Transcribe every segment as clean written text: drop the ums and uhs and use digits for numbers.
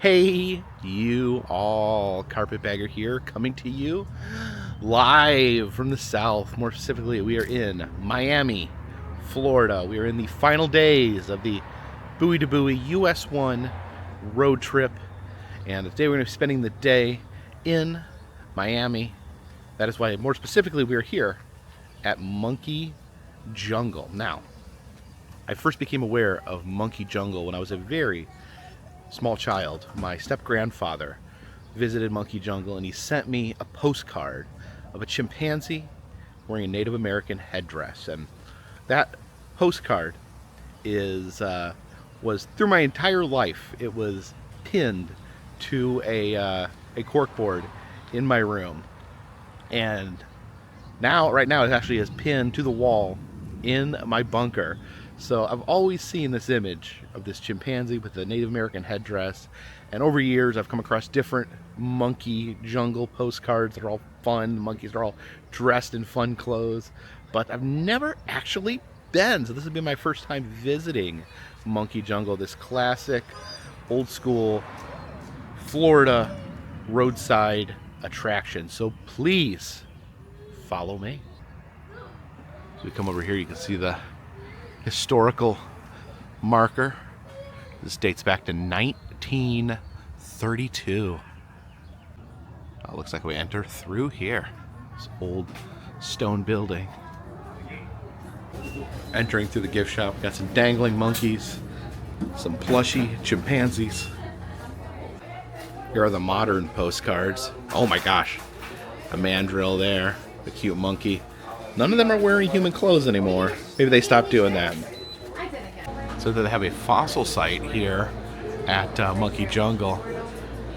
Hey, you all, Carpetbagger here, coming to you live from the south. More specifically, we are in Miami, Florida. We are in the final days of the Buoy to Buoy US 1 road trip. And today we're going to be spending the day in Miami. That is why, more specifically, we are here at Monkey Jungle. Now, I first became aware of Monkey Jungle when I was a very small child. My step-grandfather visited Monkey Jungle and he sent me a postcard of a chimpanzee wearing a Native American headdress. And that postcard was through my entire life. It was pinned to a corkboard in my room. And right now it actually is pinned to the wall in my bunker. So I've always seen this image of this chimpanzee with the Native American headdress, and over years I've come across different Monkey Jungle postcards that are all fun. The monkeys are all dressed in fun clothes, but I've never actually been. So this has been my first time visiting Monkey Jungle, this classic old school Florida roadside attraction. So please follow me. So we come over here, you can see the historical marker. This dates back to 1932. Looks like we enter through here. This old stone building. Entering through the gift shop, got some dangling monkeys, some plushy chimpanzees. Here are the modern postcards. Oh my gosh, a mandrill there, the cute monkey. None of them are wearing human clothes anymore. Maybe they stopped doing that. So they have a fossil site here at Monkey Jungle.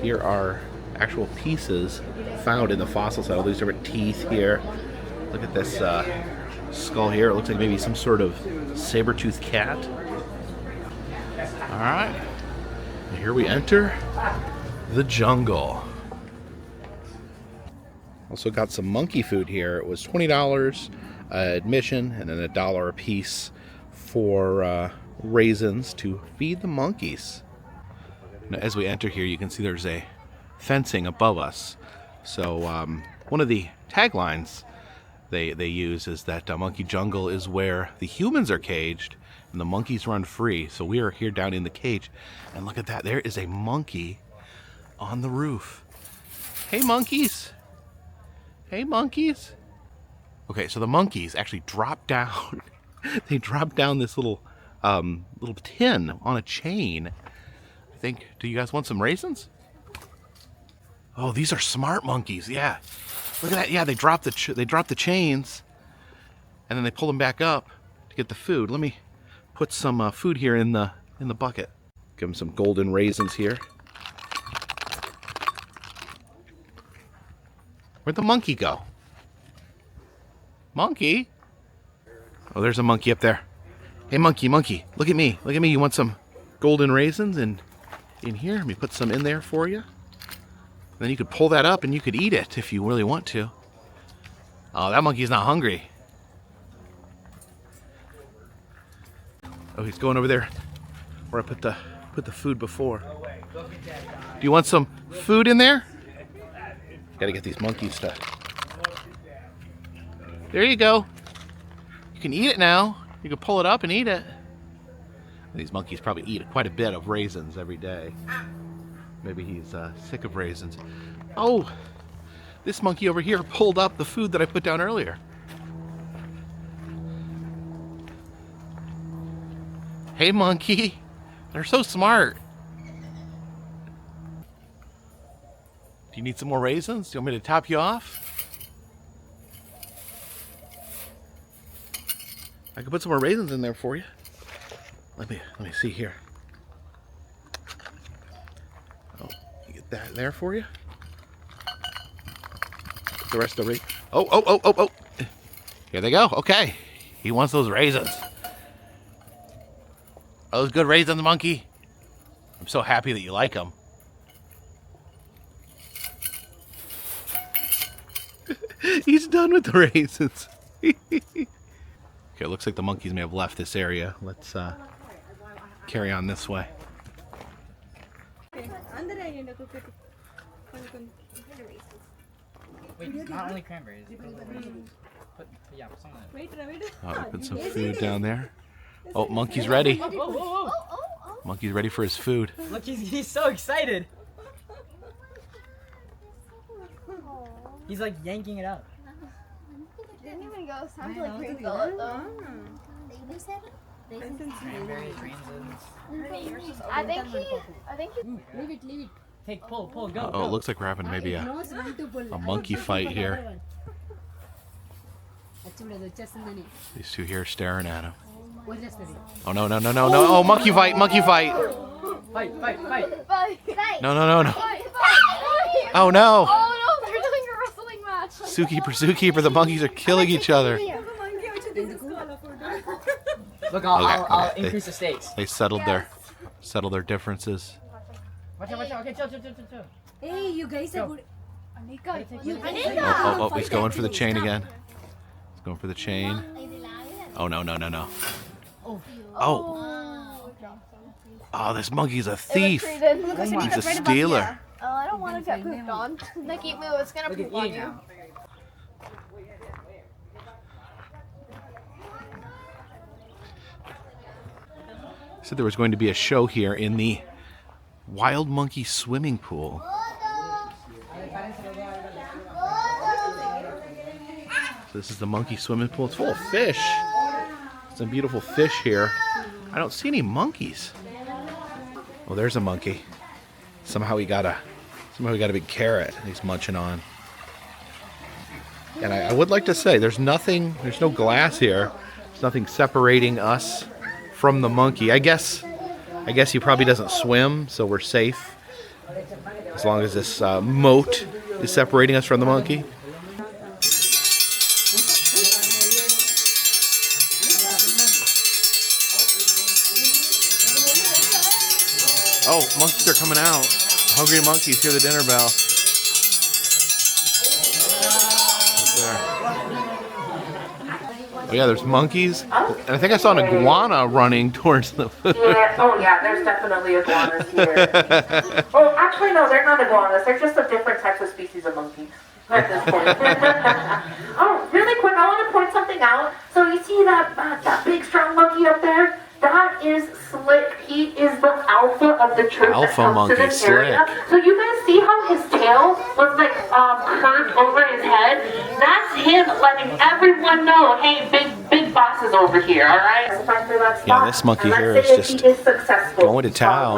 Here are actual pieces found in the fossil site. All these different teeth here. Look at this skull here. It looks like maybe some sort of saber-toothed cat. All right. And here we enter the jungle. Also got some monkey food here. It was $20 admission and then $1 a piece for raisins to feed the monkeys. Now, as we enter here, you can see there's a fencing above us. So one of the taglines they use is that Monkey Jungle is where the humans are caged and the monkeys run free. So we are here down in the cage. And look at that. There is a monkey on the roof. Hey, monkeys. Hey, monkeys. Okay, so the monkeys actually drop down. They drop down this little tin on a chain. I think, do you guys want some raisins? Oh, these are smart monkeys. Yeah. Look at that. Yeah, they drop the chains and then they pull them back up to get the food. Let me put some food here in the bucket. Give them some golden raisins here. Where'd the monkey go? Monkey? Oh, there's a monkey up there. Hey, monkey, look at me. Look at me. You want some golden raisins in here? Let me put some in there for you. Then you could pull that up and you could eat it if you really want to. Oh, that monkey's not hungry. Oh, he's going over there where I put the food before. Do you want some food in there? Gotta get these monkeys to... There you go. You can eat it now. You can pull it up and eat it. These monkeys probably eat quite a bit of raisins every day. Maybe he's sick of raisins. Oh, this monkey over here pulled up the food that I put down earlier. Hey, monkey. They're so smart. Do you need some more raisins? Do you want me to top you off? I can put some more raisins in there for you. Let me see here. Oh, get that in there for you. Put the rest of the raisins. Oh. Here they go. Okay. He wants those raisins. Are those good raisins, monkey? I'm so happy that you like them. He's done with the raisins. Okay, it looks like the monkeys may have left this area. Let's carry on this way. Wait, not only cranberries. Put some of it. Oh, we put some food down there. Oh, monkey's ready. Whoa. Monkey's ready for his food. Look, he's so excited. He's like yanking it out. Didn't even go. Sounds like crinkle though. Cranberries, raisins. I think he. Leave it. Take, pull, go. Oh, it looks like we're having maybe a monkey fight here. These two here staring at him. Oh, no. Oh, monkey fight. Fight. No. Oh, no. Oh no, they're doing a wrestling match. Zookeeper. The monkeys are killing each other. Look, I'll Okay, increase the stakes. They settled their differences. Watch out. Okay, chill. Hey, you guys are good. Oh, he's going for the chain again. He's going for the chain. Oh, no. Oh, this monkey's a thief. He's a stealer. Oh, I don't want to get pooped on. Nikki, move. It's gonna poop on you. Said there was going to be a show here in the wild monkey swimming pool. So this is the monkey swimming pool. It's full of fish. Some beautiful fish here. I don't see any monkeys. Oh, there's a monkey. Somehow he got a big carrot he's munching on. And I would like to say there's no glass here. There's nothing separating us from the monkey. I guess he probably doesn't swim, so we're safe as long as this moat is separating us from the monkey. Oh, monkeys are coming out. Hungry monkeys hear the dinner bell. Oh yeah, there's monkeys. And I think I saw an iguana running towards the food. Yeah, there's definitely iguanas here. Oh, actually no, they're not iguanas. They're just a different types of species of monkeys at this point. Oh, really quick, I want to point something out. So you see that big strong monkey up there? That is Slick. He is the alpha of the troop that comes to this area. So you guys see how his tail was like curved over his head? That's him letting everyone know, hey, big boss is over here, all right? Yeah, this monkey here is just going to town.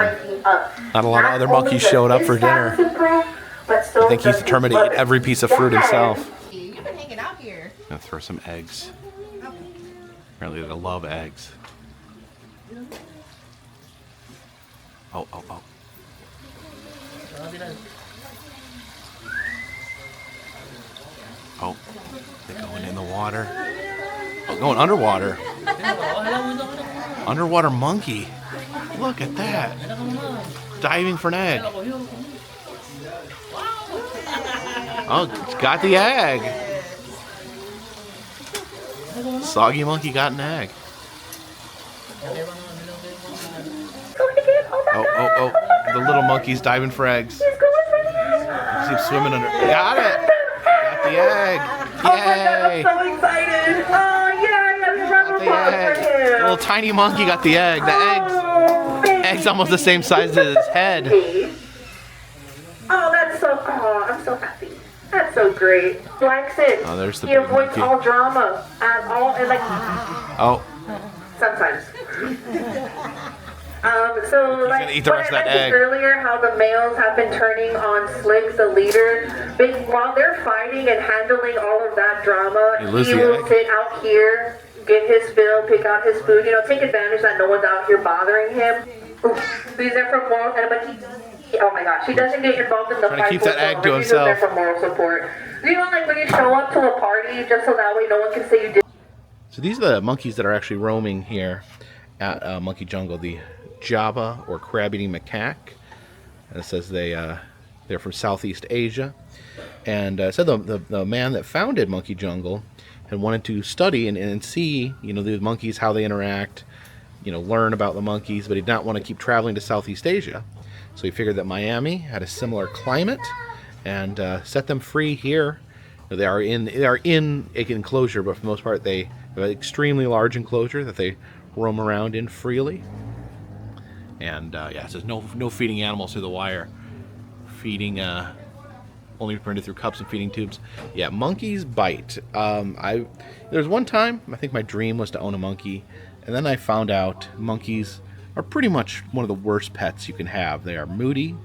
Not a lot of other monkeys showed up for dinner. I think he's determined to eat every piece of fruit himself. You've been hanging out here. Gonna throw some eggs. Apparently they love eggs. Oh. Oh, they're going in the water. Oh, going underwater. Underwater monkey. Look at that. Diving for an egg. Oh, it's got the egg. Soggy monkey got an egg. Oh, the little monkey's diving for eggs. You see him swimming under. Got it! Got the egg! Yay! I'm so excited! Oh, yeah, Got the egg! The little tiny monkey got the egg. The egg's almost the same size as his head. I'm so happy. That's so great. Likes it. Oh, there's the he big avoids monkey. all drama and Oh. Sometimes. So like gonna eat the rest of that egg. Earlier, how the males have been turning on Slick, the leader. While they're fighting and handling all of that drama, he will sit out here, get his fill, pick out his food. Take advantage that no one's out here bothering him. He's there for moral, oh my gosh, he doesn't get involved in the fight. Trying to keep that egg to himself. He's there for moral support. Like when you show up to a party, just so that way no one can say you did. So these are the monkeys that are actually roaming here at Monkey Jungle. The Java or crab-eating macaque. And it says they're from Southeast Asia. And said the man that founded Monkey Jungle had wanted to study and see, the monkeys, how they interact, learn about the monkeys, but he did not want to keep traveling to Southeast Asia. So we figured that Miami had a similar climate and set them free here. They are in an enclosure, but for the most part they have an extremely large enclosure that they roam around in freely. And yeah, it says no feeding animals through the wire. Feeding only printed through cups and feeding tubes. Yeah, monkeys bite. There's one time I think my dream was to own a monkey, and then I found out monkeys are pretty much one of the worst pets you can have. They are moody,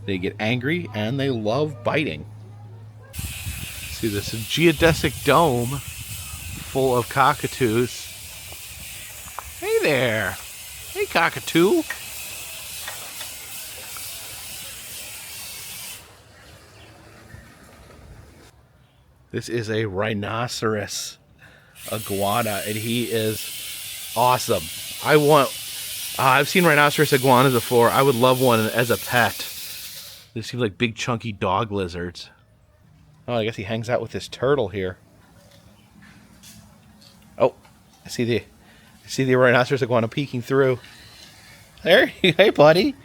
they get angry, and they love biting. See this geodesic dome full of cockatoos. Hey there! Hey cockatoo! This is a rhinoceros iguana, and he is awesome. I've seen rhinoceros iguanas before. I would love one as a pet. They seem like big chunky dog lizards. Oh, I guess he hangs out with this turtle here. Oh, I see the rhinoceros iguana peeking through. There, hey buddy.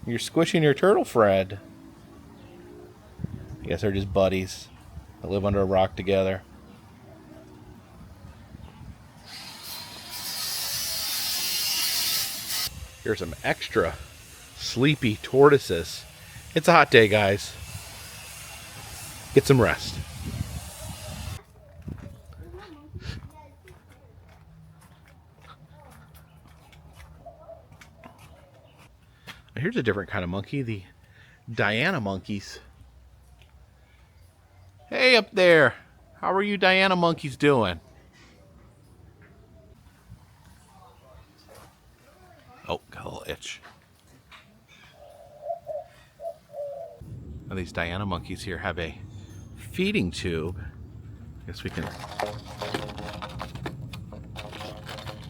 You're squishing your turtle friend. I guess they're just buddies. They live under a rock together. Here's some extra sleepy tortoises. It's a hot day, guys. Get some rest. Here's a different kind of monkey, the Diana monkeys. Hey up there, how are you Diana monkeys doing? Oh, got a little itch. Now these Diana monkeys here have a feeding tube. I guess we can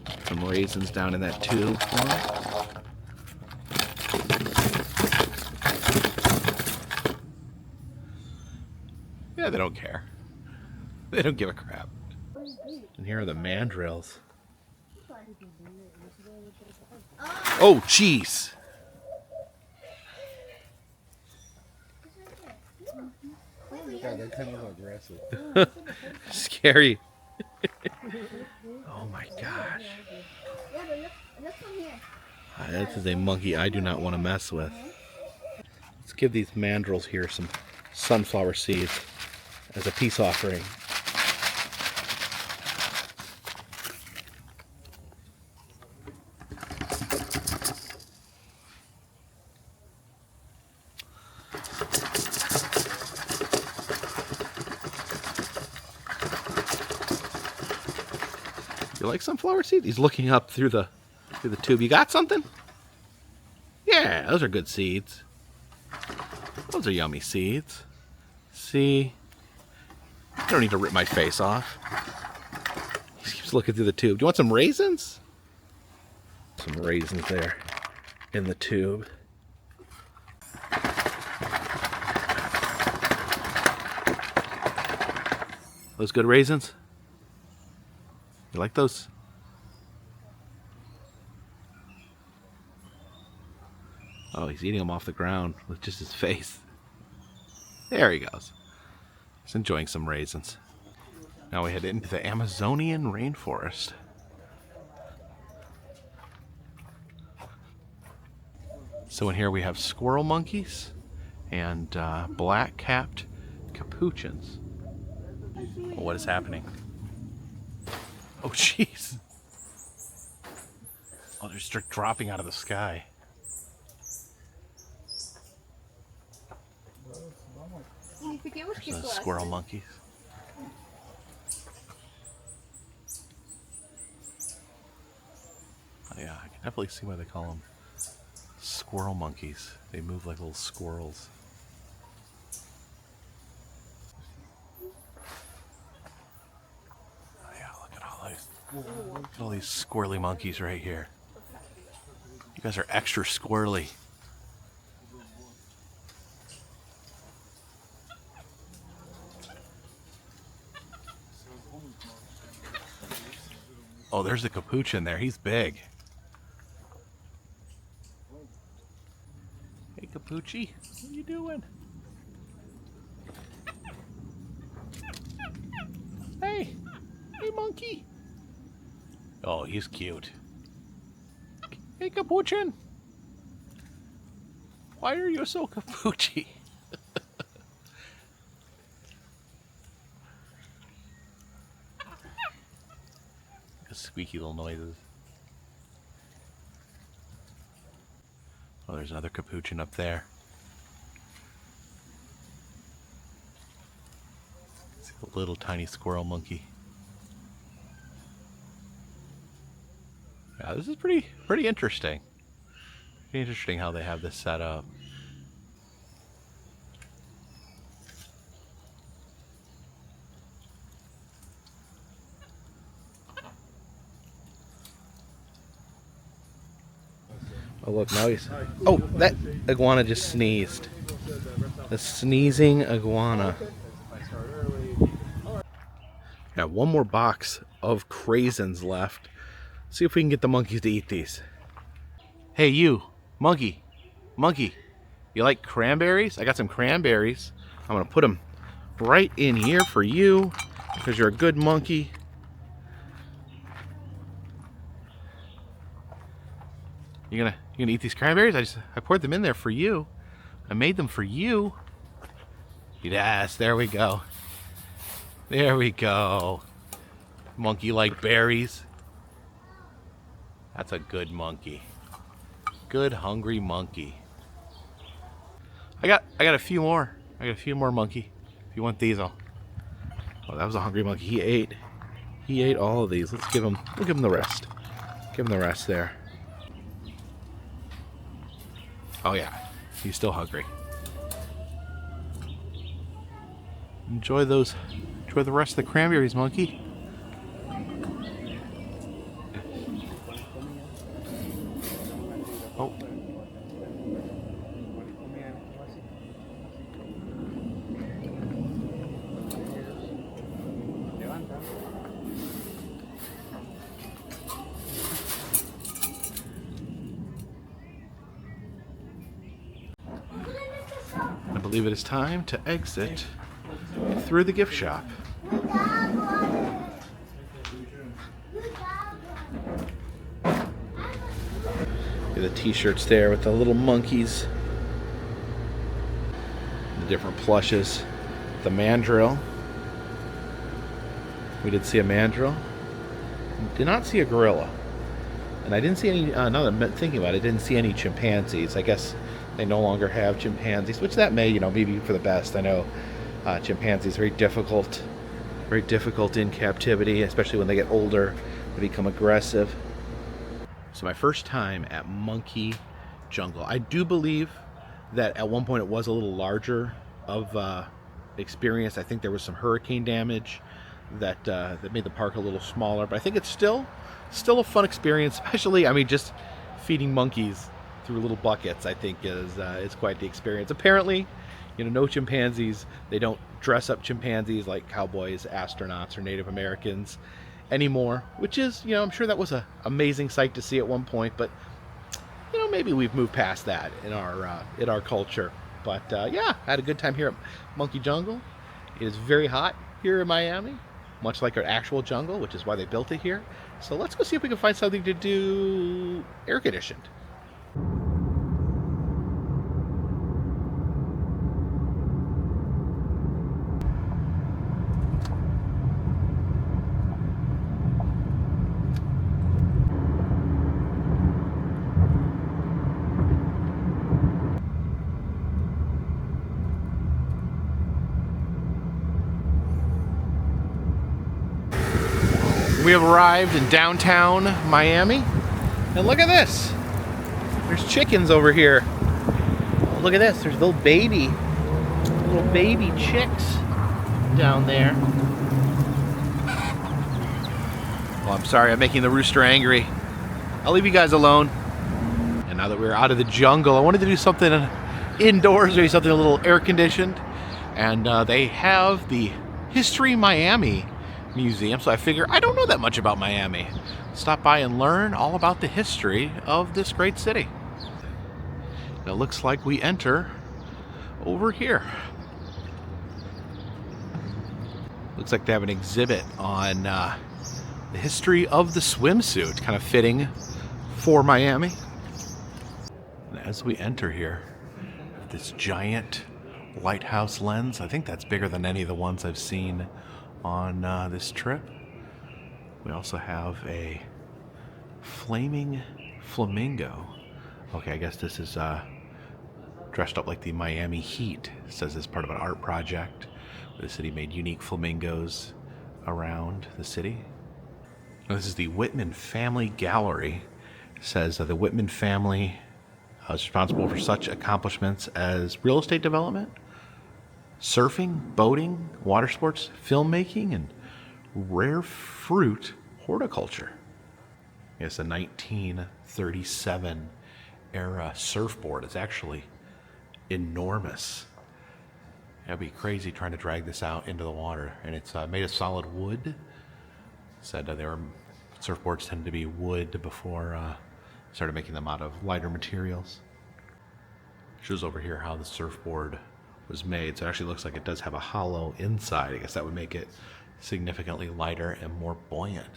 put some raisins down in that tube for them. Yeah, they don't care. They don't give a crap. And here are the mandrills. Oh, jeez. God, they're kind of aggressive. Scary. Oh my gosh. This is a monkey I do not want to mess with. Let's give these mandrills here some sunflower seeds as a peace offering. You like sunflower seeds? He's looking up through the tube. You got something? Yeah, those are good seeds. Those are yummy seeds. See? I don't need to rip my face off. He keeps looking through the tube. Do you want some raisins? Some raisins there in the tube. Those good raisins? You like those? Oh, he's eating them off the ground with just his face. There he goes. He's enjoying some raisins. Now we head into the Amazonian rainforest. So in here we have squirrel monkeys and black-capped capuchins. Well, what is happening? Oh, jeez. Oh, they're just dropping out of the sky. There's the squirrel monkeys. Oh, yeah, I can definitely see why they call them squirrel monkeys. They move like little squirrels. Oh, yeah, look at all these squirrely monkeys right here. You guys are extra squirrely. Oh, there's a capuchin there. He's big. Capucci, what are you doing? Hey, hey, monkey. Oh, he's cute. Hey, Capuchin. Why are you so Capucci? Squeaky little noises. Oh, there's another Capuchin up there. It's a little tiny squirrel monkey. Yeah, this is pretty interesting. Pretty interesting how they have this set up. Oh look, now he's... Oh, that iguana just sneezed. The sneezing iguana. Got one more box of craisins left. See if we can get the monkeys to eat these. Hey you, monkey. Monkey, you like cranberries? I got some cranberries. I'm gonna put them right in here for you because you're a good monkey. You gonna eat these cranberries? I poured them in there for you. I made them for you. Yes, there we go. There we go. Monkey like berries. That's a good monkey. Good hungry monkey. I got a few more. I got a few more, monkey. If you want these, oh, that was a hungry monkey. He ate all of these. We'll give him the rest. Give him the rest there. Oh yeah, he's still hungry. Enjoy the rest of the cranberries, monkey. Oh. I believe it is time to exit through the gift shop. The t-shirts there with the little monkeys, the different plushes, the mandrill. We did see a mandrill. Did not see a gorilla, and I didn't see any. Now that I'm thinking about it, I didn't see any chimpanzees. I guess they no longer have chimpanzees, which that may, maybe for the best. I know chimpanzees are very difficult in captivity, especially when they get older. They become aggressive. So my first time at Monkey Jungle. I do believe that at one point it was a little larger of experience. I think there was some hurricane damage that made the park a little smaller, but I think it's still a fun experience, especially, just feeding monkeys through little buckets, I think is quite the experience. Apparently, no chimpanzees. They don't dress up chimpanzees like cowboys, astronauts, or Native Americans anymore, which is, I'm sure that was an amazing sight to see at one point, but maybe we've moved past that in our culture. But yeah, I had a good time here at Monkey Jungle. It is very hot here in Miami, much like our actual jungle, which is why they built it here. So let's go see if we can find something to do air conditioned. We have arrived in downtown Miami, and look at this. There's chickens over here. Oh, look at this. There's little baby chicks down there. Well, I'm sorry, I'm making the rooster angry. I'll leave you guys alone. And now that we're out of the jungle, I wanted to do something indoors, maybe something a little air conditioned. And they have the HistoryMiami Museum, so I figure I don't know that much about Miami. Stop by and learn all about the history of this great city. It looks like we enter over here. Looks like they have an exhibit on the history of the swimsuit, kind of fitting for Miami. And as we enter here, this giant lighthouse lens. I think that's bigger than any of the ones I've seen on this trip. We also have a flaming flamingo. Okay, I guess this is dressed up like the Miami Heat. It says it's part of an art project where the city made unique flamingos around the city. Now, this is the Whitman Family Gallery. It says the Whitman family is responsible for such accomplishments as real estate development, surfing, boating, water sports, filmmaking, and rare fruit horticulture. It's a 1937 era surfboard. It's actually enormous. It'd be crazy trying to drag this out into the water. And it's made of solid wood. Said surfboards tended to be wood before started making them out of lighter materials. Shows over here how the surfboard was made. So it actually looks like it does have a hollow inside. I guess that would make it significantly lighter and more buoyant.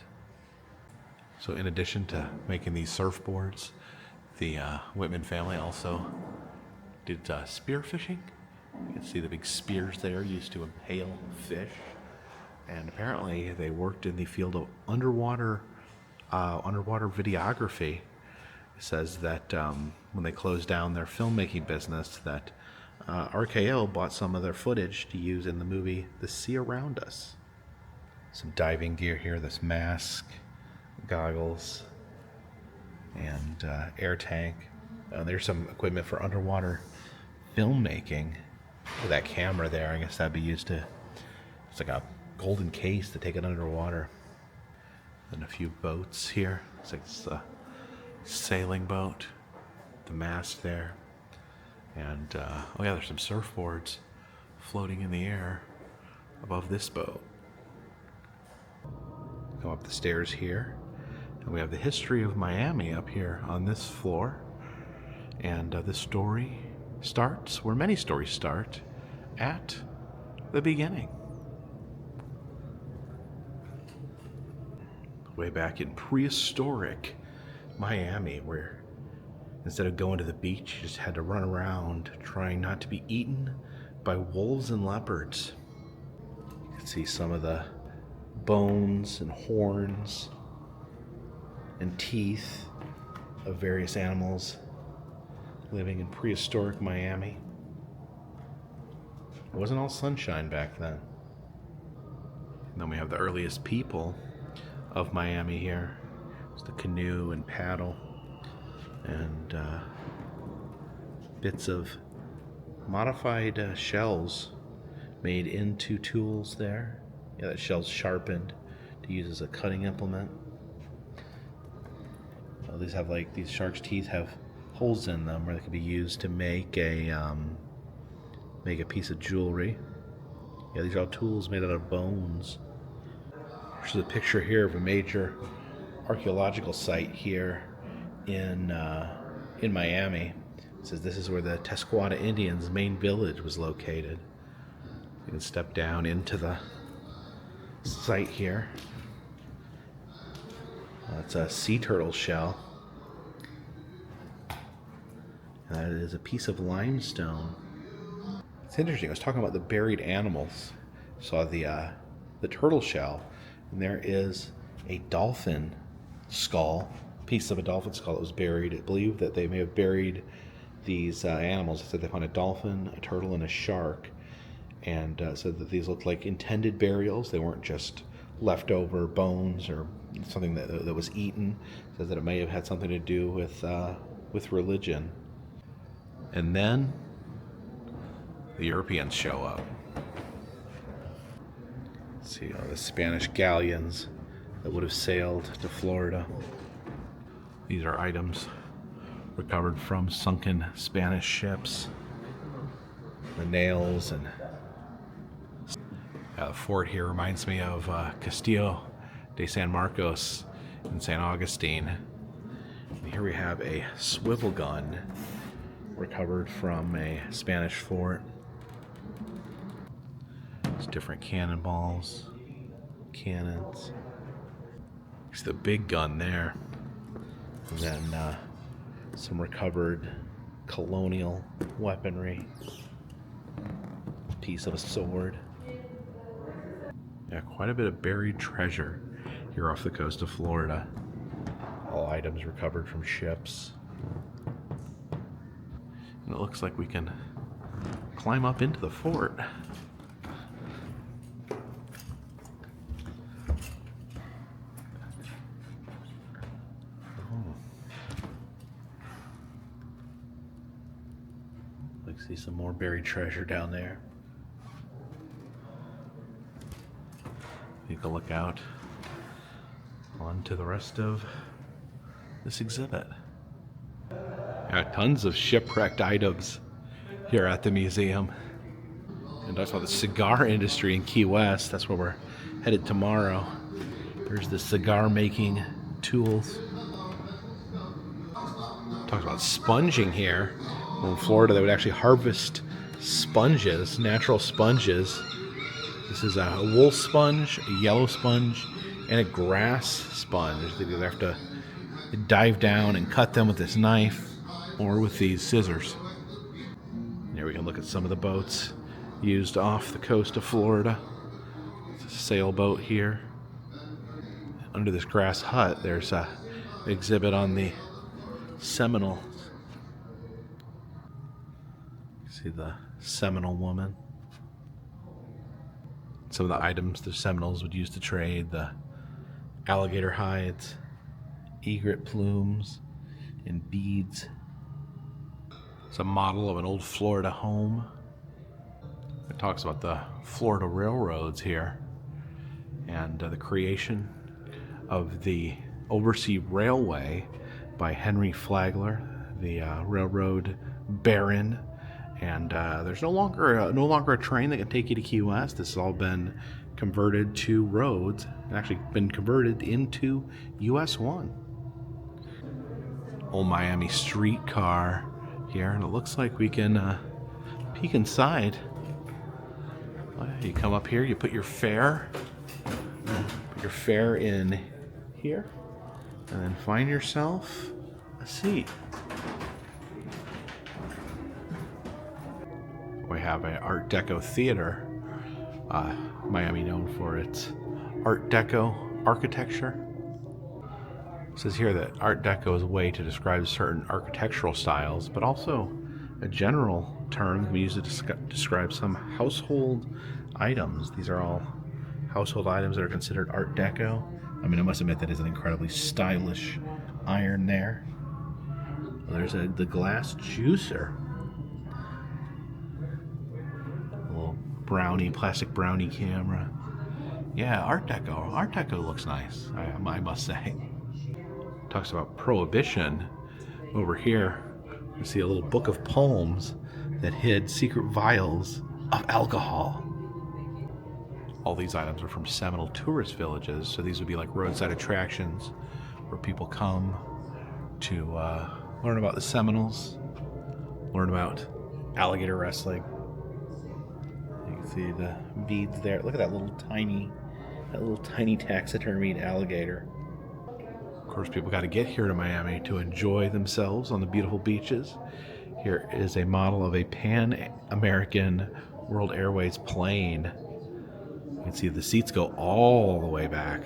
So in addition to making these surfboards, the Whitman family also did spear fishing. You can see the big spears there used to impale fish. And apparently they worked in the field of underwater videography. It says that when they closed down their filmmaking business, that RKO bought some of their footage to use in the movie The Sea Around Us. Some diving gear here, this mask, goggles, and air tank. There's some equipment for underwater filmmaking. With that camera there, I guess that'd be used to, it's like a golden case to take it underwater. And a few boats here. It's like it's a sailing boat. The mast there. And, oh yeah, there's some surfboards floating in the air above this boat. Go up the stairs here. And we have the history of Miami up here on this floor. And this story starts where many stories start, at the beginning. Way back in prehistoric Miami, where instead of going to the beach, you just had to run around trying not to be eaten by wolves and leopards. You can see some of the bones and horns and teeth of various animals living in prehistoric Miami. It wasn't all sunshine back then. And then we have the earliest people of Miami here. It's the canoe and paddle and bits of modified shells made into tools there. Yeah, that shell's sharpened to use as a cutting implement. These have these shark's teeth have holes in them where they can be used to make a piece of jewelry. Yeah, these are all tools made out of bones. There's a picture here of a major archaeological site here in Miami. It says this is where the Tesquata Indians' main village was located. You can step down into the site here. That's a sea turtle shell. And that is a piece of limestone. It's interesting. I was talking about the buried animals. Saw the turtle shell, and there is a dolphin skull, piece of a dolphin skull that was buried. I believe that they may have buried these animals. They said they found a dolphin, a turtle, and a shark, and said that these looked like intended burials. They weren't just leftover bones or something that was eaten. It says that it may have had something to do with religion. And then the Europeans show up. Let's see, the Spanish galleons that would have sailed to Florida. These are items recovered from sunken Spanish ships. The nails and the fort here reminds me of Castillo de San Marcos in San Augustine. And here we have a swivel gun recovered from a Spanish fort. There's different cannonballs, cannons. There's the big gun there. And then some recovered colonial weaponry. Piece of a sword. Yeah, quite a bit of buried treasure here off the coast of Florida. All items recovered from ships. And it looks like we can climb up into the fort. See some more buried treasure down there. You can look out onto the rest of this exhibit. Yeah, tons of shipwrecked items here at the museum. And talks about the cigar industry in Key West. That's where we're headed tomorrow. There's the cigar making tools. Talks about sponging here. In Florida, they would actually harvest sponges, natural sponges. This is a wool sponge, a yellow sponge, and a grass sponge. They either have to dive down and cut them with this knife or with these scissors. Here we can look at some of the boats used off the coast of Florida. It's a sailboat here. Under this grass hut, there's an exhibit on the Seminole. See the Seminole woman. Some of the items the Seminoles would use to trade: the alligator hides, egret plumes, and beads. It's a model of an old Florida home. It talks about the Florida railroads here and the creation of the Oversea Railway by Henry Flagler, the railroad baron. And there's no longer a train that can take you to Key West. This has all been converted to roads, and actually been converted into US 1. Old Miami streetcar here, and it looks like we can peek inside. You come up here, you put your fare in here, and then find yourself a seat. We have an Art Deco theater. Miami known for its Art Deco architecture. It says here that Art Deco is a way to describe certain architectural styles, but also a general term that we use to describe some household items. These are all household items that are considered Art Deco. I mean, I must admit that is an incredibly stylish iron there. There's the glass juicer. Plastic brownie camera. Yeah, Art Deco. Art Deco looks nice, I must say. Talks about Prohibition. Over here, you see a little book of poems that hid secret vials of alcohol. All these items are from Seminole tourist villages, so these would be like roadside attractions where people come to learn about the Seminoles, learn about alligator wrestling. See the beads there. Look at that little tiny taxidermied alligator. Of course, people got to get here to Miami to enjoy themselves on the beautiful beaches. Here is a model of a Pan-American World Airways plane. You can see the seats go all the way back.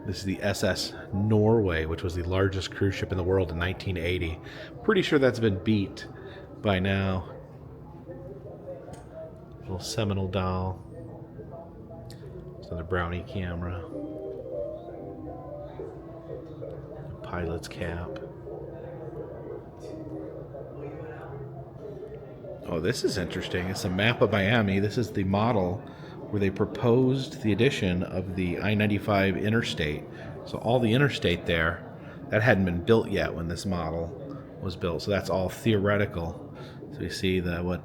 This is the SS Norway, which was the largest cruise ship in the world in 1980. Pretty sure that's been beat by now. Little Seminole doll. It's another brownie camera. A pilot's cap. Oh, this is interesting. It's a map of Miami. This is the model where they proposed the addition of the I-95 interstate. So all the interstate there, that hadn't been built yet when this model was built. So that's all theoretical. So you see what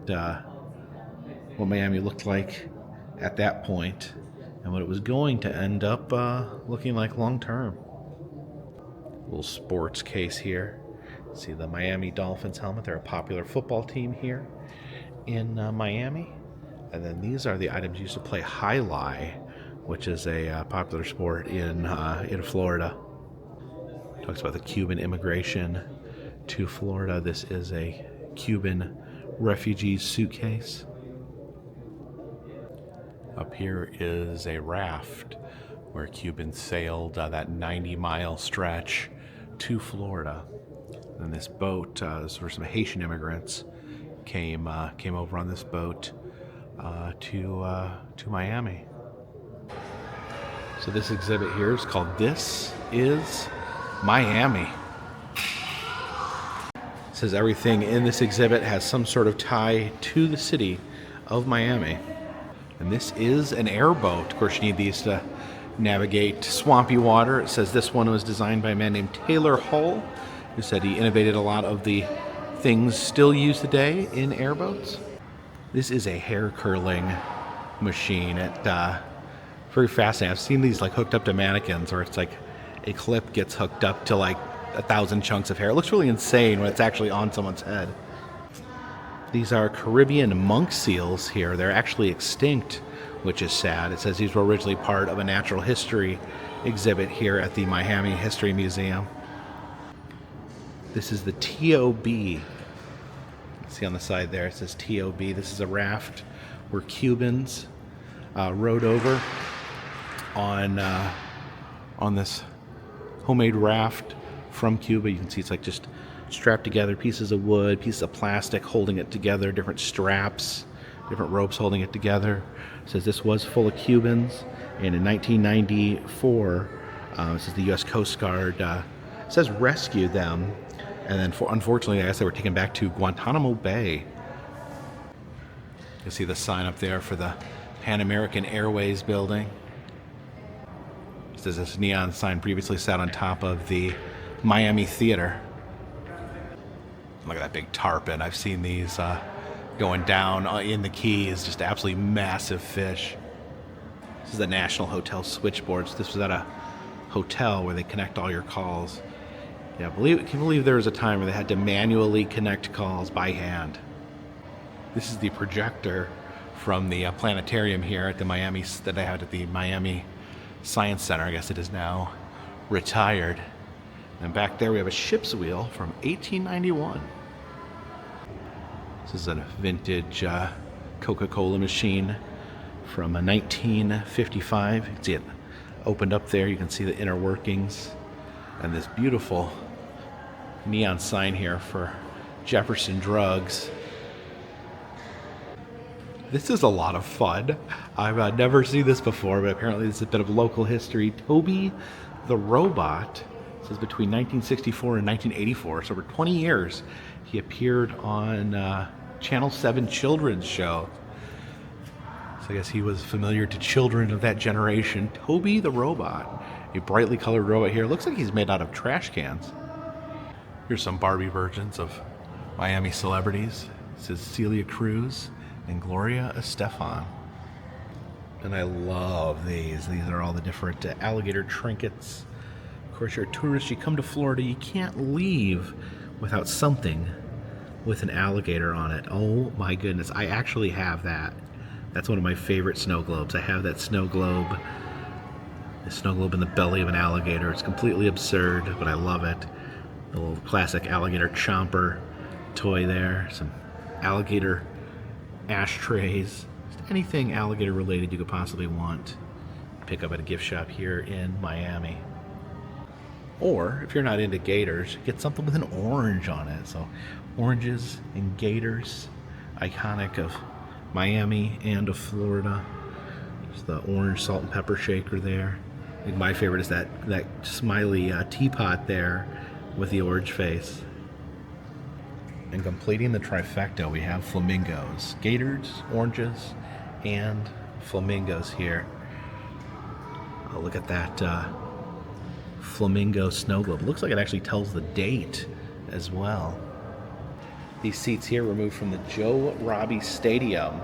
Miami looked like at that point and what it was going to end up looking like long term. Little sports case here. See the Miami Dolphins helmet. They're a popular football team here in Miami. And then these are the items used to play Highlight, which is a popular sport in Florida. Talks about the Cuban immigration to Florida. This is a Cuban refugee suitcase. Up here is a raft where Cubans sailed that 90-mile stretch to Florida. And this boat, this were some Haitian immigrants, came over on this boat to Miami. So this exhibit here is called "This is Miami." It says everything in this exhibit has some sort of tie to the city of Miami. And this is an airboat. Of course, you need these to navigate swampy water. It says this one was designed by a man named Taylor Hull, who said he innovated a lot of the things still used today in airboats. This is a hair curling machine. Very fascinating. I've seen these like hooked up to mannequins, where it's like a clip gets hooked up to like 1,000 chunks of hair. It looks really insane when it's actually on someone's head. These are Caribbean monk seals here. They're actually extinct, which is sad. It says these were originally part of a natural history exhibit here at the Miami History Museum. This is the TOB. See on the side there, it says TOB. This is a raft where Cubans rode over on this homemade raft from Cuba. You can see it's like just strapped together, pieces of wood, pieces of plastic holding it together, different straps, different ropes holding it together. It says this was full of Cubans, and in 1994, this is the U.S. Coast Guard, it says rescued them, and then unfortunately, I guess they were taken back to Guantanamo Bay. You see the sign up there for the Pan American Airways building. It says this neon sign previously sat on top of the Miami Theater. Look at that big tarpon. I've seen these going down in the Keys, just absolutely massive fish. This is the National Hotel switchboards. This was at a hotel where they connect all your calls. Yeah, can you believe there was a time where they had to manually connect calls by hand? This is the projector from the planetarium here at the Miami, that I had at the Miami Science Center. I guess it is now retired. And back there we have a ship's wheel from 1891. This is a vintage Coca-Cola machine from 1955. You can see it opened up there. You can see the inner workings. And this beautiful neon sign here for Jefferson Drugs. This is a lot of fun. I've never seen this before, but apparently this is a bit of local history. Toby the Robot. It says between 1964 and 1984, so over 20 years, he appeared on Channel 7 children's show. So I guess he was familiar to children of that generation. Toby the Robot, a brightly colored robot here. Looks like he's made out of trash cans. Here's some Barbie versions of Miami celebrities. This is Celia Cruz and Gloria Estefan. And I love these. These are all the different alligator trinkets. Of course, you're a tourist, you come to Florida, you can't leave without something with an alligator on it. Oh my goodness, I actually have that. That's one of my favorite snow globes. I have that snow globe. The snow globe in the belly of an alligator. It's completely absurd, but I love it. The little classic alligator chomper toy there. Some alligator ashtrays. Just anything alligator related you could possibly want. Pick up at a gift shop here in Miami. Or, if you're not into gators, get something with an orange on it. So, oranges and gators, iconic of Miami and of Florida. There's the orange salt and pepper shaker there. I think my favorite is that smiley teapot there with the orange face. And completing the trifecta, we have flamingos. Gators, oranges, and flamingos here. Oh, look at that flamingo snow globe. It looks like it actually tells the date as well. These seats here were moved from the Joe Robbie Stadium.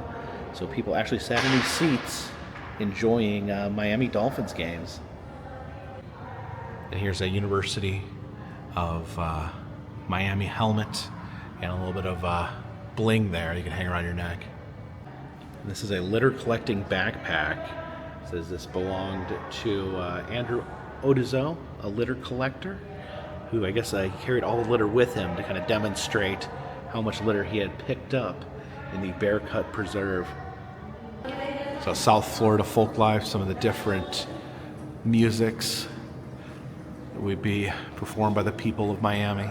So people actually sat in these seats enjoying Miami Dolphins games. And here's a University of Miami helmet and a little bit of bling there you can hang around your neck. And this is a litter collecting backpack. It says this belonged to Andrew Odizo, a litter collector, who I guess carried all the litter with him to kind of demonstrate how much litter he had picked up in the Bear Cut Preserve. So South Florida folk life, some of the different musics that would be performed by the people of Miami.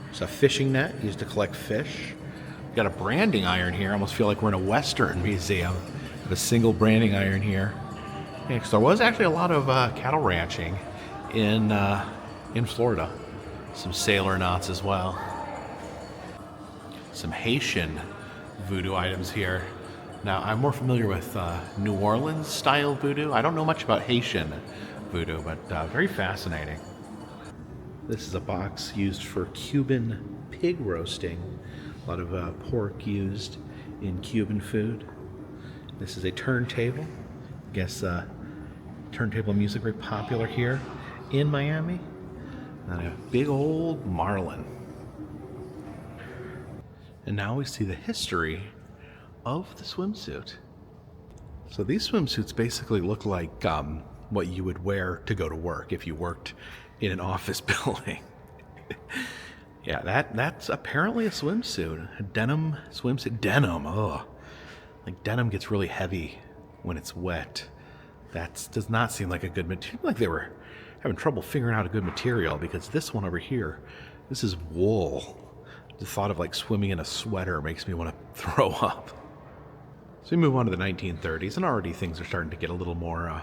There's a fishing net used to collect fish. We've got a branding iron here. I almost feel like we're in a Western museum. We have a single branding iron here. Yeah, because there was actually a lot of cattle ranching in Florida. Some sailor knots as well. Some Haitian voodoo items here. Now, I'm more familiar with New Orleans style voodoo. I don't know much about Haitian voodoo, but very fascinating. This is a box used for Cuban pig roasting. A lot of pork used in Cuban food. This is a turntable. I guess turntable music very popular here in Miami. And a big old marlin. And now we see the history of the swimsuit. So these swimsuits basically look like what you would wear to go to work if you worked in an office building. Yeah, that's apparently a swimsuit. A denim swimsuit. Denim, oh. Like denim gets really heavy when it's wet. That does not seem like a good material. Like they were having trouble figuring out a good material, because this one over here, this is wool. The thought of like swimming in a sweater makes me want to throw up. So we move on to the 1930s, and already things are starting to get a little more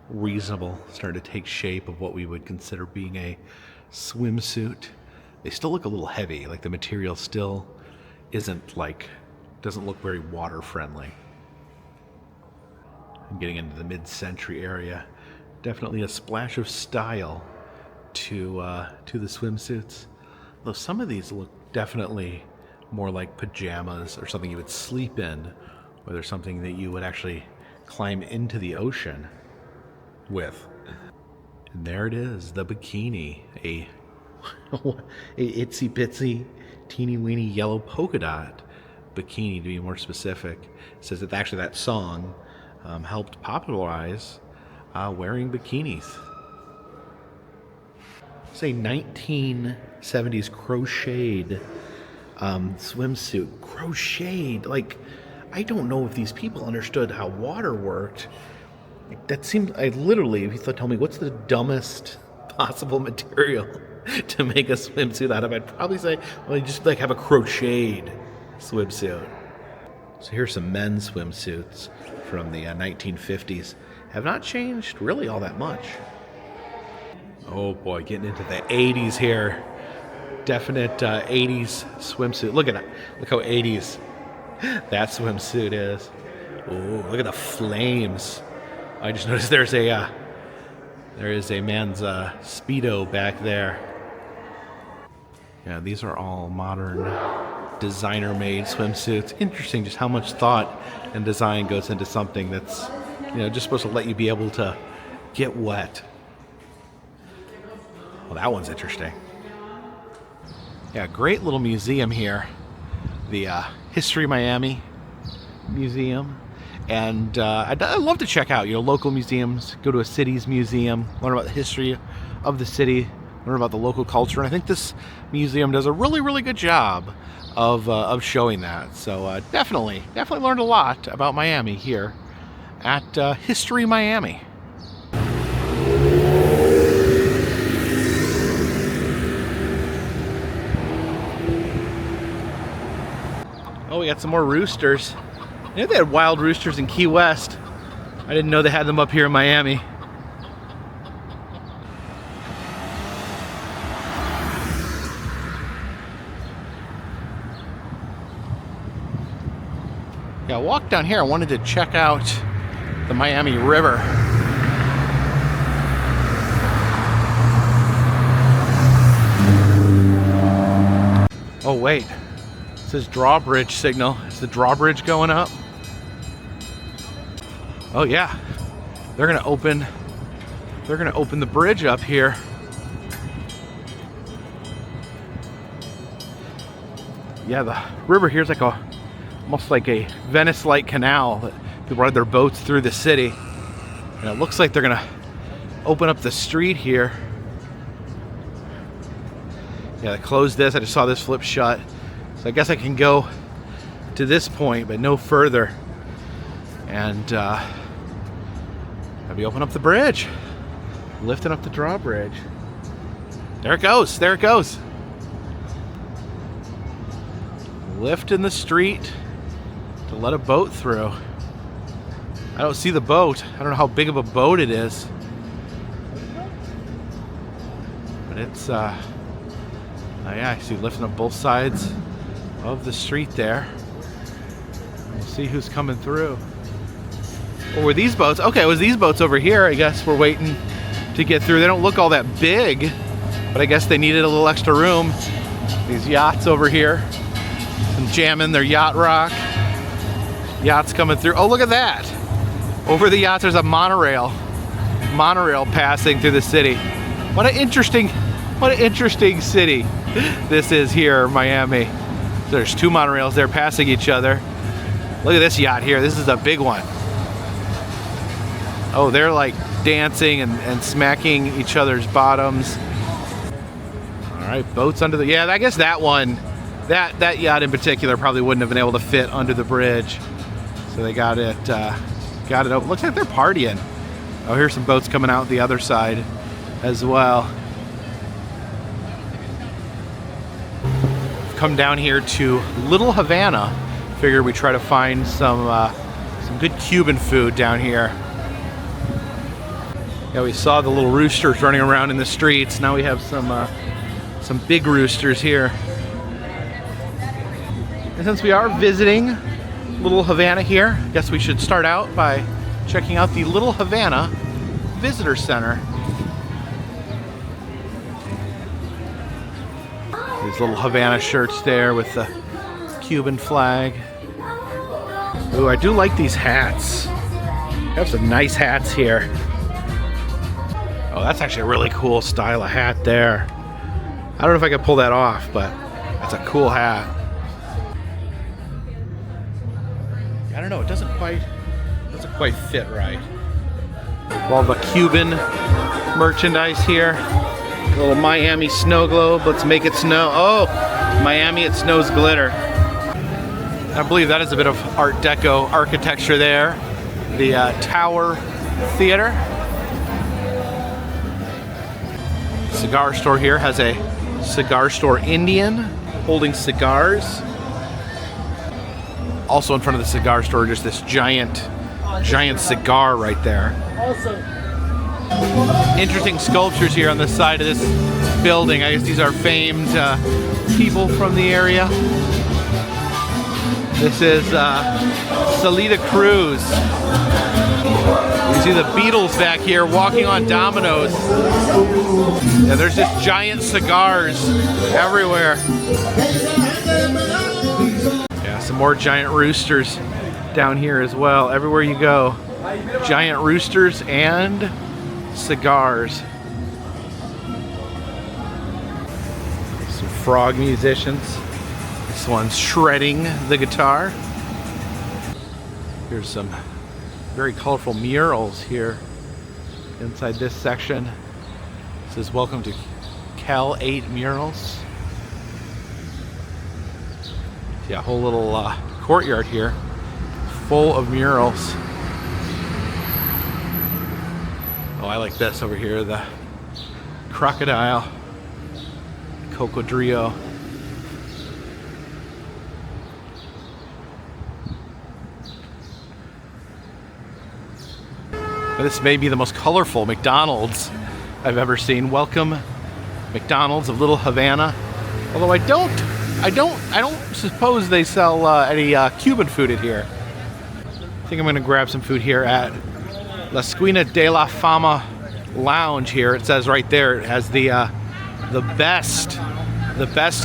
reasonable, starting to take shape of what we would consider being a swimsuit. They still look a little heavy, like the material still doesn't look very water friendly. I'm getting into the mid-century area. Definitely a splash of style to the swimsuits. Though some of these look definitely more like pajamas or something you would sleep in, or there's something that you would actually climb into the ocean with. And there it is, the bikini, a itsy bitsy teeny weeny yellow polka dot bikini, to be more specific. It says that actually that song helped popularize wearing bikinis. It's a 1970s crocheted swimsuit. Crocheted, like, I don't know if these people understood how water worked. That seemed, if you told me what's the dumbest possible material to make a swimsuit out of, I'd probably say, well, you just like have a crocheted swimsuit. So here's some men's swimsuits from the 1950s. Have not changed really all that much. Oh boy, getting into the 80s here. Definite 80s swimsuit. Look at that. Look how 80s that swimsuit is. Oh, look at the flames. I just noticed there is a man's Speedo back there. Yeah, these are all modern designer-made swimsuits. Interesting just how much thought and design goes into something that's, just supposed to let you be able to get wet. Well, that one's interesting. Yeah, great little museum here. The HistoryMiami Museum. And I'd love to check out, local museums, go to a city's museum, learn about the history of the city, learn about the local culture. And I think this museum does a really, really good job of showing that. So definitely learned a lot about Miami here at HistoryMiami. Oh, we got some more roosters. I knew they had wild roosters in Key West. I didn't know they had them up here in Miami. Yeah, I walked down here. I wanted to check out the Miami River. Oh, wait. It says drawbridge signal. Is the drawbridge going up? Oh yeah. They're gonna open the bridge up here. Yeah, the river here is like almost like a Venice-like canal that people ride their boats through the city. And it looks like they're gonna open up the street here. Yeah, they closed this. I just saw this flip shut. So I guess I can go to this point, but no further. And maybe open up the bridge. Lifting up the drawbridge. There it goes. There it goes. Lifting the street to let a boat through. I don't see the boat. I don't know how big of a boat it is. But it's, oh yeah, I see lifting up both sides of the street there. We'll see who's coming through. Or were these boats? Okay, it was these boats over here. I guess we're waiting to get through. They don't look all that big, but I guess they needed a little extra room. These yachts over here. And jamming their yacht rock. Yachts coming through. Oh, look at that. Over the yachts, there's a monorail. Monorail passing through the city. What an interesting city this is here, Miami. There's two monorails there passing each other. Look at this yacht here. This is a big one. Oh, they're like dancing and smacking each other's bottoms. All right, boats under the, yeah, I guess that one, that yacht in particular probably wouldn't have been able to fit under the bridge. So they got it open. Looks like they're partying. Oh, here's some boats coming out the other side as well. Come down here to Little Havana. Figured we try to find some good Cuban food down here. Yeah, we saw the little roosters running around in the streets. Now we have some big roosters here. And since we are visiting Little Havana here, I guess we should start out by checking out the Little Havana Visitor Center. These little Havana shirts there with the Cuban flag. Ooh, I do like these hats. They have some nice hats here. Oh, that's actually a really cool style of hat there. I don't know if I could pull that off, but that's a cool hat. I don't know, it doesn't quite fit right. All the Cuban merchandise here. A little Miami snow globe. Let's make it snow. Oh, Miami, it snows glitter. I believe that is a bit of Art Deco architecture there. The Tower Theater. Cigar store here has a cigar store Indian holding cigars. Also in front of the cigar store, just this giant cigar right there. Interesting sculptures here on the side of this building. I guess these are famed people from the area. This is Salida Cruz. You see the Beatles back here walking on dominoes. Yeah, there's just giant cigars everywhere. Yeah, some more giant roosters down here as well. Everywhere you go, giant roosters and cigars. Some frog musicians. This one's shredding the guitar. Here's some very colorful murals here inside this section. It says welcome to Cal 8 Murals. Yeah, a whole little courtyard here full of murals. Oh, I like this over here, the crocodile, cocodrillo. This may be the most colorful McDonald's I've ever seen. Welcome, McDonald's of Little Havana. Although I don't suppose they sell any Cuban food in here. I think I'm gonna grab some food here at La Esquina de la Fama Lounge here. It says right there, it has the best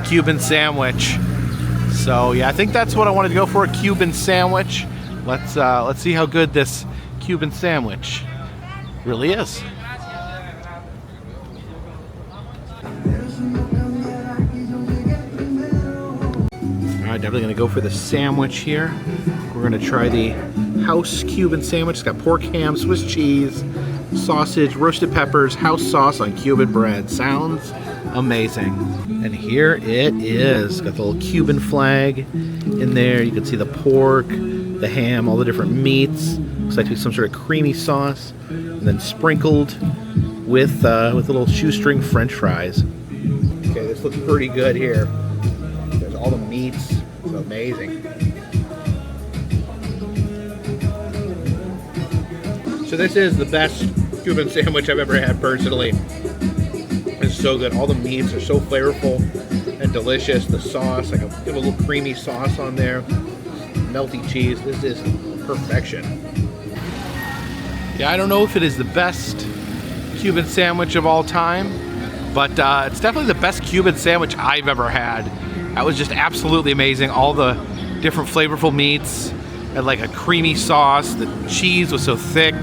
Cuban sandwich. So yeah, I think that's what I wanted to go for, a Cuban sandwich. Let's see how good this Cuban sandwich really is. automatically going to go for the sandwich here. We're going to try the house Cuban sandwich. It's got pork ham, Swiss cheese, sausage, roasted peppers, house sauce on Cuban bread. Sounds amazing. And here it is. Got the little Cuban flag in there. You can see the pork, the ham, all the different meats. Looks like some sort of creamy sauce. And then sprinkled with little shoestring French fries. Okay, this looks pretty good here. There's all the meats. It's amazing. So this is the best Cuban sandwich I've ever had personally. It's so good. All the meats are so flavorful and delicious. The sauce, like a little creamy sauce on there. Melty cheese. This is perfection. Yeah, I don't know if it is the best Cuban sandwich of all time, but it's definitely the best Cuban sandwich I've ever had. That was just absolutely amazing. All the different flavorful meats and like a creamy sauce. The cheese was so thick.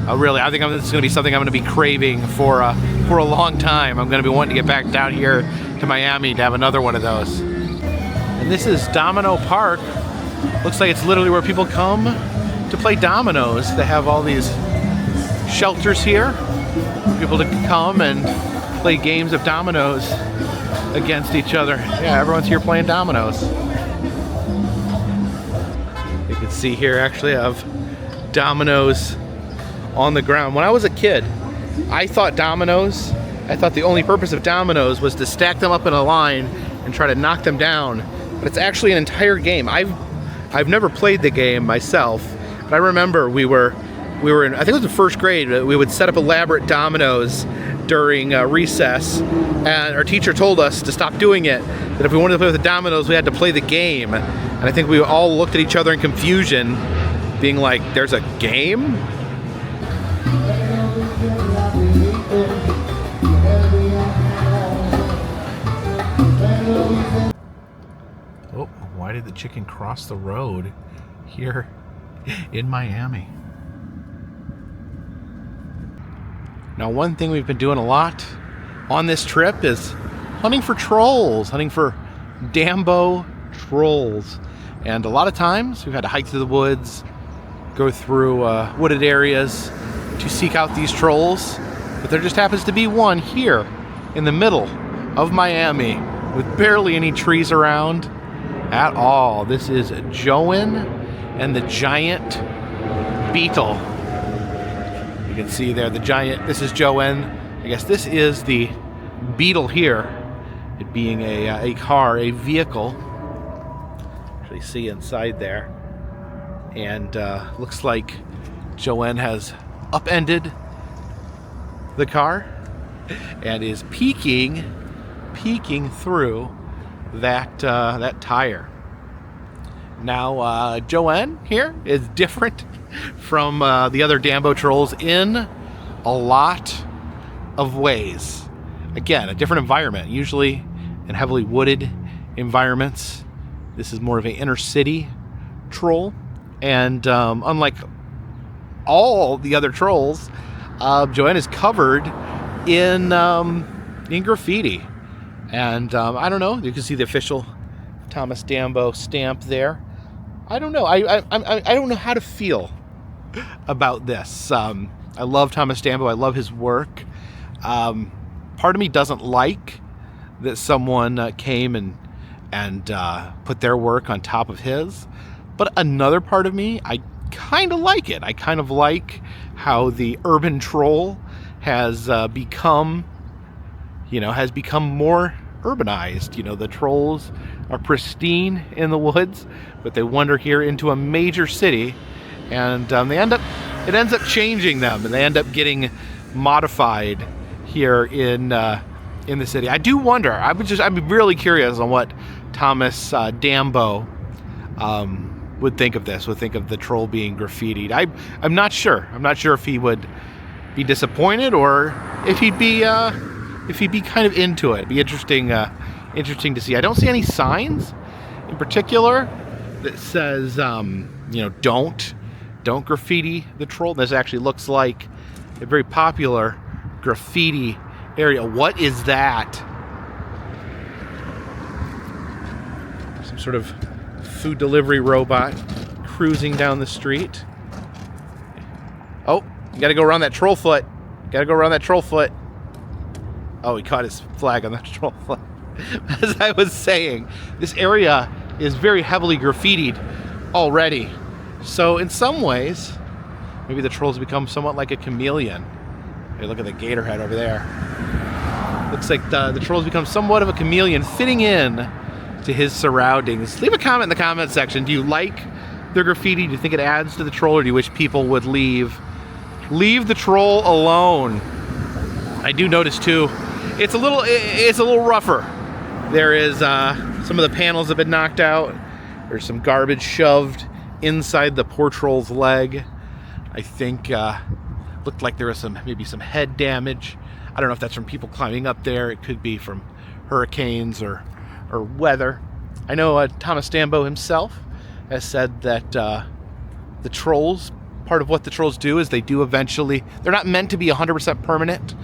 Really, I think this is going to be something I'm going to be craving for a long time. I'm going to be wanting to get back down here to Miami to have another one of those. And this is Domino Park. Looks like it's literally where people come to play dominoes. They have all these shelters here for people to come and play games of dominoes against each other. Yeah, everyone's here playing dominoes. You can see here actually I have dominoes on the ground. When I was a kid, I thought the only purpose of dominoes was to stack them up in a line and try to knock them down. But it's actually an entire game. I've never played the game myself, but I remember we were in, I think it was in first grade, we would set up elaborate dominoes during recess, and our teacher told us to stop doing it, that if we wanted to play with the dominoes, we had to play the game. And I think we all looked at each other in confusion, being like, there's a game? Oh, why did the chicken cross the road here in Miami? Now, one thing we've been doing a lot on this trip is hunting for trolls, hunting for Dambo trolls. And a lot of times we've had to hike through the woods, go through wooded areas to seek out these trolls. But there just happens to be one here in the middle of Miami with barely any trees around at all. This is Joan and the giant beetle. You can see there the giant, this is Joan. I guess this is the beetle here. It being a car, a vehicle. Actually see inside there. And looks like Joan has upended the car and is peeking through that tire. Now Joanne here is different from the other Dambo trolls in a lot of ways. Again, a different environment. Usually in heavily wooded environments, this is more of an inner city troll, and unlike all the other trolls, Joanne is covered in graffiti. And I don't know, you can see the official Thomas Dambo stamp there. I don't know. I don't know how to feel about this. I love Thomas Dambo. I love his work. Part of me doesn't like that someone came and put their work on top of his. But another part of me, I kind of like it. I kind of like how the urban troll has become more urbanized. You know, the trolls are pristine in the woods, but they wander here into a major city, and it ends up changing them, and they end up getting modified here in the city. I do wonder. I'm really curious on what Thomas Dambo would think of this. Would think of the troll being graffitied. I'm not sure. I'm not sure if he would be disappointed or if he'd be kind of into it. It'd be interesting to see. I don't see any signs in particular that says don't graffiti the troll. This actually looks like a very popular graffiti area. What is that? Some sort of food delivery robot cruising down the street. Oh, you gotta go around that troll foot. Gotta go around that troll foot. Oh, he caught his flag on that troll foot. As I was saying, this area is very heavily graffitied already. So in some ways, maybe the trolls become somewhat like a chameleon. Hey, look at the gator head over there. Looks like the trolls become somewhat of a chameleon, fitting in to his surroundings. Leave a comment in the comment section. Do you like their graffiti? Do you think it adds to the troll, or do you wish people would leave the troll alone? I do notice too, it's a little rougher. There is some of the panels have been knocked out. There's some garbage shoved inside the poor troll's leg. I think looked like there was maybe some head damage. I don't know if that's from people climbing up there. It could be from hurricanes or weather. I know Thomas Stambo himself has said that the trolls, part of what the trolls do is they do eventually, they're not meant to be 100% permanent.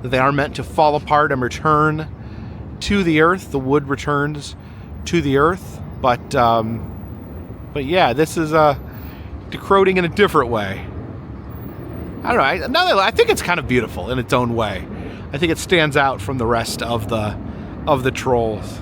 They are meant to fall apart and return to the earth. The wood returns to the earth, but yeah, this is decroding in a different way. I don't know. I think it's kind of beautiful in its own way. I think it stands out from the rest of the trolls.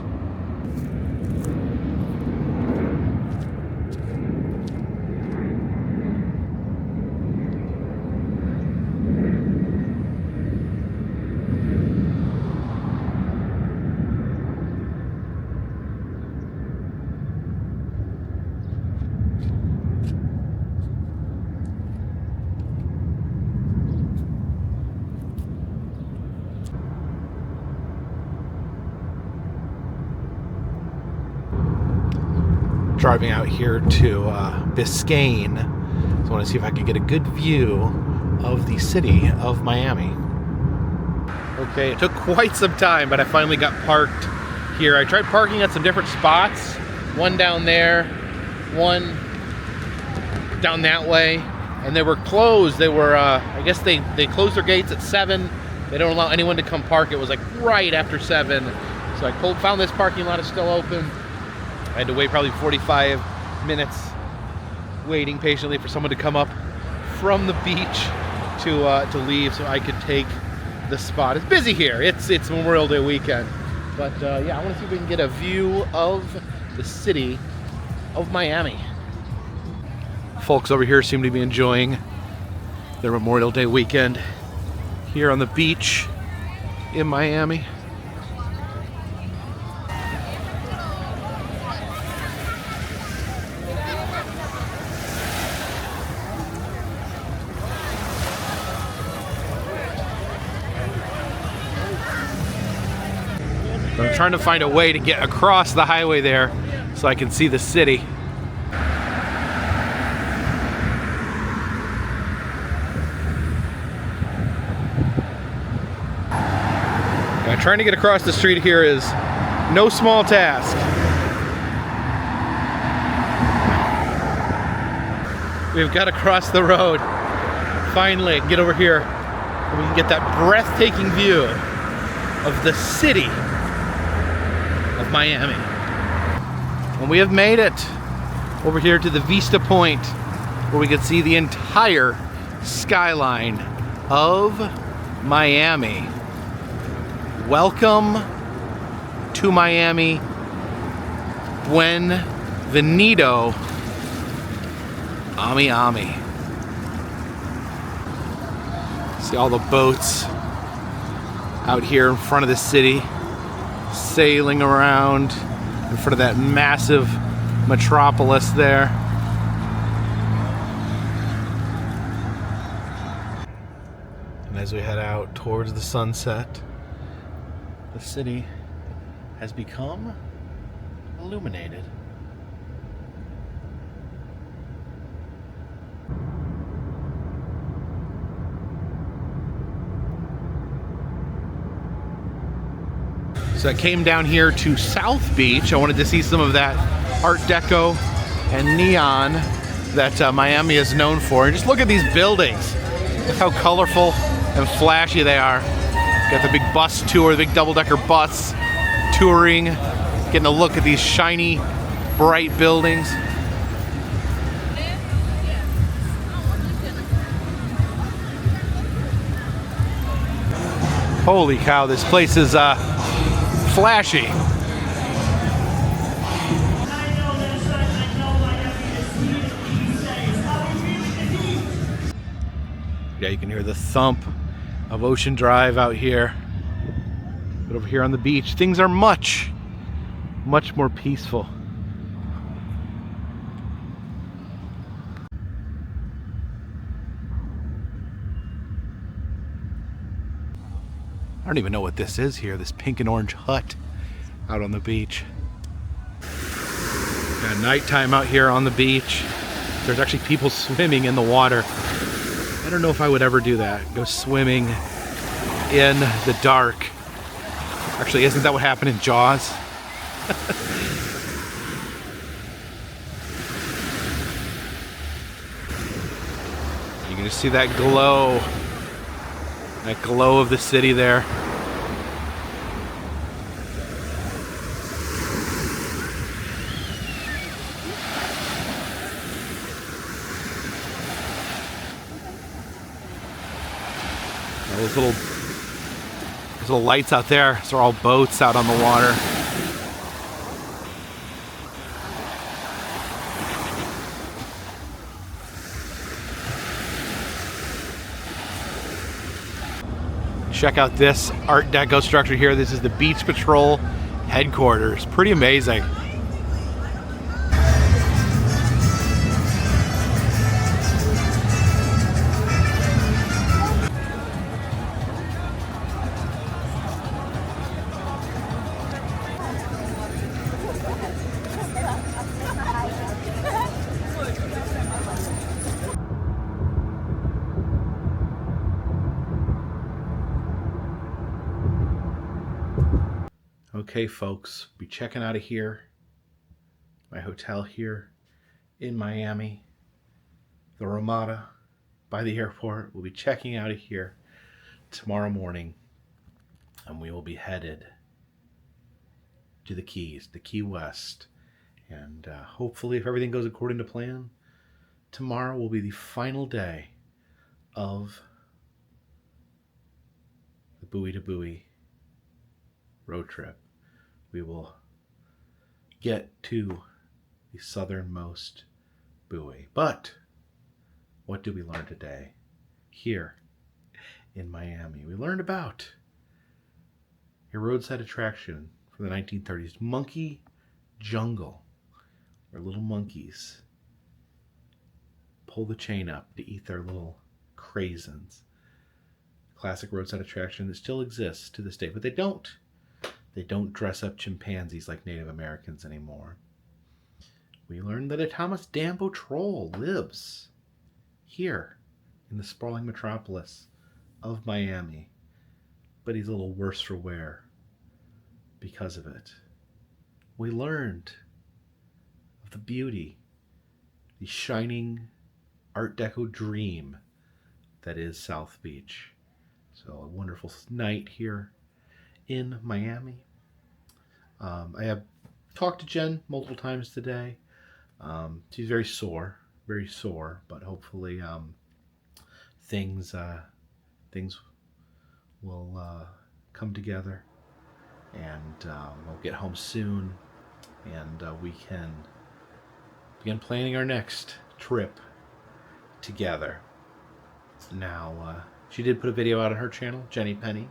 Driving out here to Biscayne, so I want to see if I can get a good view of the city of Miami. Okay, it took quite some time, but I finally got parked here. I tried parking at some different spots, one down there, one down that way, and they were closed. They were, I guess they closed their gates at 7. They don't allow anyone to come park. It was like right after 7. So I found this parking lot is still open. I had to wait probably 45 minutes waiting patiently for someone to come up from the beach to leave so I could take the spot. It's busy here. It's Memorial Day weekend. But yeah, I want to see if we can get a view of the city of Miami. Folks over here seem to be enjoying their Memorial Day weekend here on the beach in Miami. I'm trying to find a way to get across the highway there so I can see the city. Now, trying to get across the street here is no small task. We've got to cross the road. Finally, get over here and we can get that breathtaking view of the city of Miami. And we have made it over here to the Vista Point where we can see the entire skyline of Miami. Welcome to Miami. Bienvenido. Ami Ami. See all the boats out here in front of the city, sailing around in front of that massive metropolis there. And as we head out towards the sunset, the city has become illuminated. So I came down here to South Beach. I wanted to see some of that Art Deco and neon that Miami is known for. And just look at these buildings. Look how colorful and flashy they are. Got the big bus tour, the big double-decker bus touring. Getting a look at these shiny bright buildings. Holy cow, this place is flashy. Yeah, you can hear the thump of Ocean Drive out here. But over here on the beach, things are much more peaceful. I don't even know what this is here, this pink and orange hut out on the beach. Got nighttime out here on the beach. There's actually people swimming in the water. I don't know if I would ever do that, go swimming in the dark. Actually, isn't that what happened in Jaws? You can just see that glow of the city there. Those little lights out there, those are all boats out on the water. Check out this Art Deco structure here. This is the Beach Patrol headquarters. Pretty amazing. Okay, folks, be checking out of here. My hotel here in Miami, the Ramada by the airport. We'll be checking out of here tomorrow morning, and we will be headed to the Keys, the Key West. And hopefully, if everything goes according to plan, tomorrow will be the final day of the buoy to buoy road trip. We will get to the southernmost buoy. But what did we learn today here in Miami? We learned about a roadside attraction from the 1930s, Monkey Jungle, where little monkeys pull the chain up to eat their little craisins. Classic roadside attraction that still exists to this day, but they don't dress up chimpanzees like Native Americans anymore. We learned that a Thomas Dambo troll lives here in the sprawling metropolis of Miami, but he's a little worse for wear because of it. We learned of the beauty, the shining Art Deco dream that is South Beach. So a wonderful night here in Miami. I have talked to Jen multiple times today. She's very sore, but hopefully things will come together, and we'll get home soon, and we can begin planning our next trip together. Now, she did put a video out on her channel, Jenny Penny.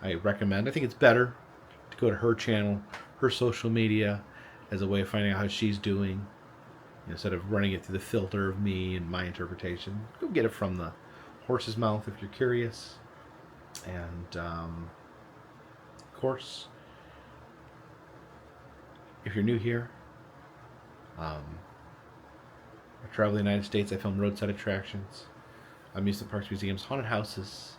I recommend. I think it's better to go to her channel, her social media, as a way of finding out how she's doing, instead of running it through the filter of me and my interpretation. Go get it from the horse's mouth if you're curious. And of course, if you're new here, I travel the United States. I film roadside attractions, amusement parks, museums, haunted houses,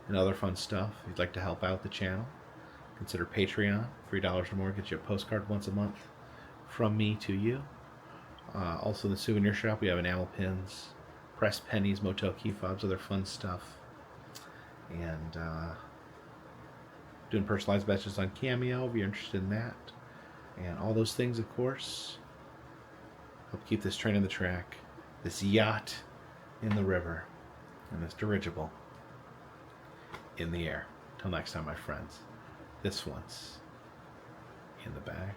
and other fun stuff. If you'd like to help out the channel, consider Patreon. $3 or more gets you a postcard once a month from me to you. Also in the souvenir shop, we have enamel pins, pressed pennies, motel key fobs, other fun stuff. And doing personalized badges on Cameo if you're interested in that. And all those things, of course, Help keep this train on the track, this yacht in the river, and this dirigible in the air. Till next time, my friends. This one's in the bag.